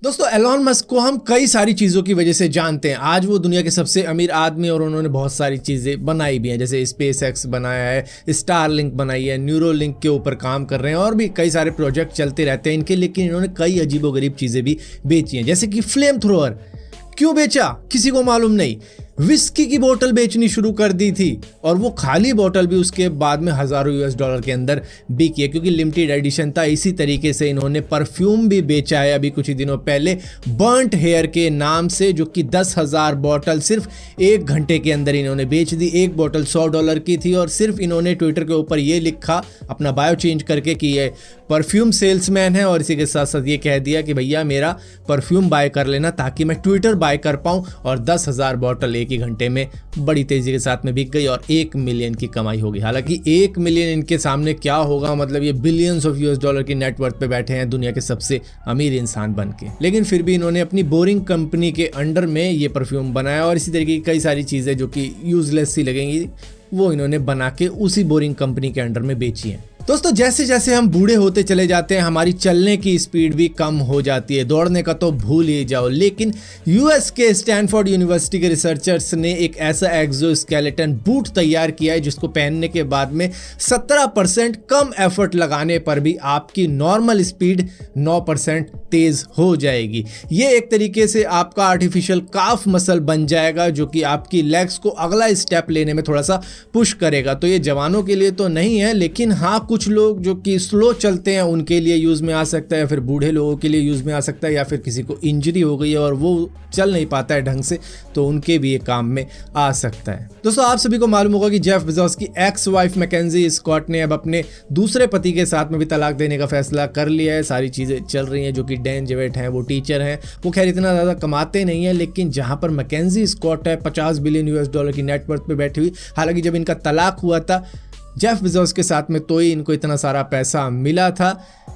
दोस्तों Elon Musk को हम कई सारी चीज़ों की वजह से जानते हैं। आज वो दुनिया के सबसे अमीर आदमी और उन्होंने बहुत सारी चीज़ें बनाई भी हैं, जैसे स्पेस एक्स बनाया है, स्टारलिंक बनाई है, न्यूरोलिंक के ऊपर काम कर रहे हैं और भी कई सारे प्रोजेक्ट चलते रहते हैं इनके। लेकिन इन्होंने कई अजीबोगरीब चीज़ें भी बेची हैं, जैसे कि फ्लेम थ्रोअर। क्यों बेचा किसी को मालूम नहीं। विस्की की बोतल बेचनी शुरू कर दी थी और वो खाली बोतल भी उसके बाद में हज़ारों US$ के अंदर बिकी है, क्योंकि लिमिटेड एडिशन था। इसी तरीके से इन्होंने परफ्यूम भी बेचा है अभी कुछ ही दिनों पहले बर्न्ट हेयर के नाम से, जो कि 10,000 बोतल सिर्फ 1 घंटे के अंदर इन्होंने बेच दी। एक बोतल $100 की थी और सिर्फ इन्होंने ट्विटर के ऊपर ये लिखा, अपना बायो चेंज करके, कि ये परफ्यूम सेल्समैन है और इसी के साथ साथ ये कह दिया कि भैया मेरा परफ्यूम बाय कर लेना ताकि मैं ट्विटर बाय कर पाऊँ। और 10,000 बोतल एक ही घंटे में बड़ी तेजी के साथ में बिक गई और 1 मिलियन की कमाई होगी। हालांकि 1 मिलियन इनके सामने क्या होगा, मतलब ये बिलियंस ऑफ US$ की नेटवर्थ पे बैठे हैं दुनिया के सबसे अमीर इंसान बन के। लेकिन फिर भी इन्होंने अपनी बोरिंग कंपनी के अंडर में ये परफ्यूम बनाया और इसी तरीके की कई सारी चीज़ें जो कि यूजलेस सी लगेंगी वो इन्होंने बना के उसी बोरिंग कंपनी के अंडर में बेची हैं। दोस्तों जैसे जैसे हम बूढ़े होते चले जाते हैं हमारी चलने की स्पीड भी कम हो जाती है, दौड़ने का तो भूल ही जाओ। लेकिन US के स्टैनफोर्ड यूनिवर्सिटी के रिसर्चर्स ने एक ऐसा एक्सोस्केलेटन बूट तैयार किया है जिसको पहनने के बाद में 17% कम एफर्ट लगाने पर भी आपकी नॉर्मल स्पीड 9% तेज हो जाएगी। ये एक तरीके से आपका आर्टिफिशियल काफ मसल बन जाएगा जो कि आपकी लेग्स को अगला स्टेप लेने में थोड़ा सा पुश करेगा। तो ये जवानों के लिए तो नहीं है, लेकिन हाँ कुछ लोग जो कि स्लो चलते हैं उनके लिए यूज़ में आ सकता है, या फिर बूढ़े लोगों के लिए यूज़ में आ सकता है, या फिर किसी को इंजरी हो गई है और वो चल नहीं पाता है ढंग से, तो उनके भी ये काम में आ सकता है। दोस्तों आप सभी को मालूम होगा कि जेफ बेजोस की एक्स वाइफ मैकेंजी स्कॉट ने अब अपने दूसरे पति के साथ में भी तलाक देने का फैसला कर लिया है। सारी चीज़ें चल रही हैं, जो कि डैन जेवेट हैं, वो टीचर हैं, वो खैर इतना ज़्यादा कमाते नहीं हैं, लेकिन जहाँ पर मैकेंजी स्कॉट है 50 बिलियन US$ की नेटवर्थ पे बैठी हुई। हालांकि जब इनका तलाक हुआ था जेफ बेजोस के साथ में तो ही इनको इतना सारा पैसा मिला था,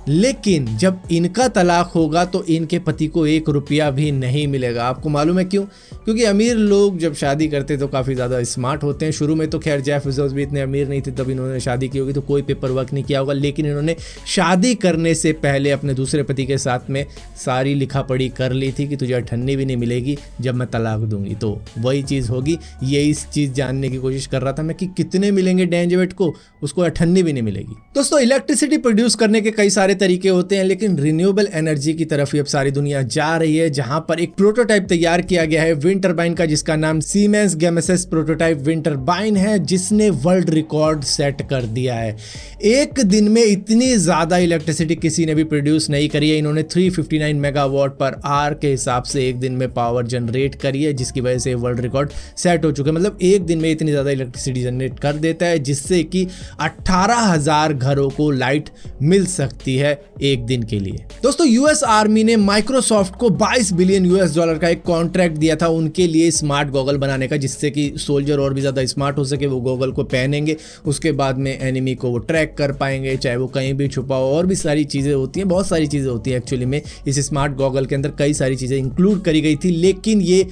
लेकिन जब इनका तलाक होगा तो इनके पति को 1 रुपया भी नहीं मिलेगा। आपको मालूम है क्यों? क्योंकि अमीर लोग जब शादी करते तो काफ़ी ज़्यादा स्मार्ट होते हैं। शुरू में तो खैर जेफ बेजोस भी इतने अमीर नहीं थे, तब इन्होंने शादी की होगी तो कोई पेपर वर्क नहीं किया होगा, लेकिन इन्होंने शादी करने से पहले अपने दूसरे पति के साथ में सारी लिखा पढ़ी कर ली थी कि तुझे अठन्नी भी नहीं मिलेगी जब मैं तलाक दूंगी। तो वही चीज़ होगी। ये इस चीज़ जानने की कोशिश कर रहा था मैं कि कितने मिलेंगे डैन जेवेट को, उसको अठन्नी भी नहीं मिलेगी। दोस्तों इलेक्ट्रिसिटी प्रोड्यूस करने के कई सारे तरीके होते हैं, लेकिन रिन्यूएबल एनर्जी की तरफ ही अब सारी दुनिया जा रही है, जहां पर एक प्रोटोटाइप तैयार किया गया है विंड टरबाइन का, जिसका नाम सीमेंस गैमेसेस प्रोटोटाइप विंड टरबाइन है, जिसने वर्ल्ड रिकॉर्ड सेट कर दिया है। एक दिन में इतनी ज्यादा इलेक्ट्रिसिटी किसी ने भी प्रोड्यूस नहीं करी है। इन्होंने 359 मेगावाट पर आवर के हिसाब से एक दिन में पावर जनरेट करी है, जिसकी वजह से वर्ल्ड रिकॉर्ड सेट हो चुका है। मतलब एक दिन में इतनी ज्यादा इलेक्ट्रिसिटी जनरेट कर देता है, जिससे कि 18,000 घरों को लाइट मिल सकती है एक दिन के लिए। दोस्तों US आर्मी ने माइक्रोसॉफ्ट को 22 बिलियन US$ का एक कॉन्ट्रैक्ट दिया था उनके लिए स्मार्ट गॉगल बनाने का, जिससे कि सोल्जर और भी ज्यादा स्मार्ट हो सके। वो गॉगल को पहनेंगे, उसके बाद में एनिमी को वो ट्रैक कर पाएंगे, चाहे वो कहीं भी छुपा हो। और भी सारी चीजें होती हैं, बहुत सारी चीजें होती हैं एक्चुअली में। इस स्मार्ट गॉगल के अंदर कई सारी चीजें इंक्लूड करी गई थी, लेकिन ये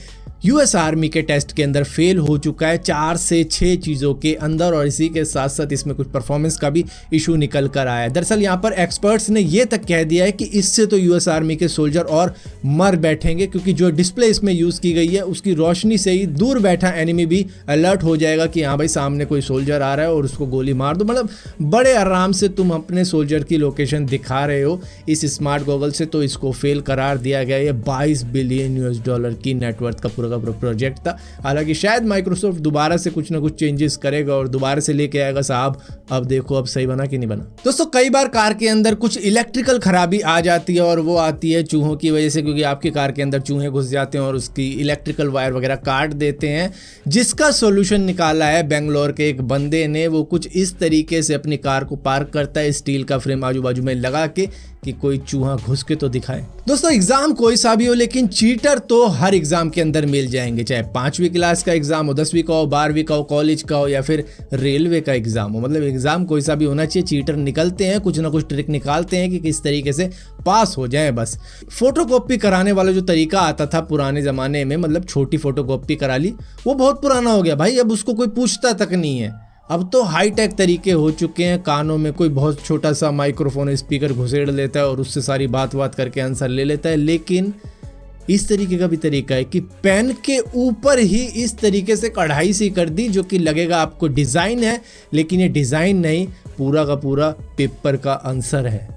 US आर्मी के टेस्ट के अंदर फेल हो चुका है 4 से 6 चीज़ों के अंदर, और इसी के साथ साथ इसमें कुछ परफॉर्मेंस का भी इशू निकल कर आया है। दरअसल यहाँ पर एक्सपर्ट्स ने ये तक कह दिया है कि इससे तो US आर्मी के सोल्जर और मर बैठेंगे, क्योंकि जो डिस्प्ले इसमें यूज़ की गई है उसकी रोशनी से ही दूर बैठा एनिमी भी अलर्ट हो जाएगा कि हाँ भाई सामने कोई सोल्जर आ रहा है और उसको गोली मार दो। मतलब बड़े आराम से तुम अपने सोल्जर की लोकेशन दिखा रहे हो इस स्मार्ट गॉगल से, तो इसको फेल करार दिया गया। ये 22 बिलियन US$ की नेटवर्थ का का प्रोजेक्ट था। हालांकि शायद माइक्रोसॉफ्ट दोबारा से कुछ ना कुछ चेंजेस करेगा और दोबारा से लेके आएगा, साहब अब देखो अब सही बना कि नहीं बना। दोस्तों कई बार कार के अंदर कुछ इलेक्ट्रिकल खराबी आ जाती है और वो आती है चूहों की वजह से, क्योंकि आपकी कार के अंदर चूहे घुस जाते हैं और उसकी इलेक्ट्रिकल वायर वगैरह काट देते हैं, जिसका सोल्यूशन निकाला है बेंगलोर के एक बंदे ने। वो कुछ इस तरीके से अपनी कार को पार्क करता है, स्टील का फ्रेम आजू बाजू में लगा के, कि कोई चूहा घुस के तो दिखाए। दोस्तों एग्जाम कोई सा भी हो, लेकिन चीटर तो हर एग्जाम के अंदर मिल जाएंगे, चाहे 5वीं क्लास का एग्जाम हो, 10वीं का हो, 12वीं का हो, कॉलेज का हो, या फिर रेलवे का एग्जाम हो। मतलब एग्जाम कोई सा भी होना चाहिए, चीटर निकलते हैं, कुछ ना कुछ ट्रिक निकालते हैं कि किस तरीके से पास हो जाए। बस फोटोकॉपी कराने वाला जो तरीका आता था पुराने जमाने में, मतलब छोटी फोटोकॉपी करा ली, वो बहुत पुराना हो गया भाई, अब उसको कोई पूछता तक नहीं है। अब तो हाईटेक तरीके हो चुके हैं, कानों में कोई बहुत छोटा सा माइक्रोफोन स्पीकर घुसेड़ लेता है और उससे सारी बात करके आंसर ले लेता है। लेकिन इस तरीके का भी तरीका है कि पेन के ऊपर ही इस तरीके से कढ़ाई सी कर दी, जो कि लगेगा आपको डिज़ाइन है, लेकिन ये डिज़ाइन नहीं, पूरा का पूरा पेपर का आंसर है।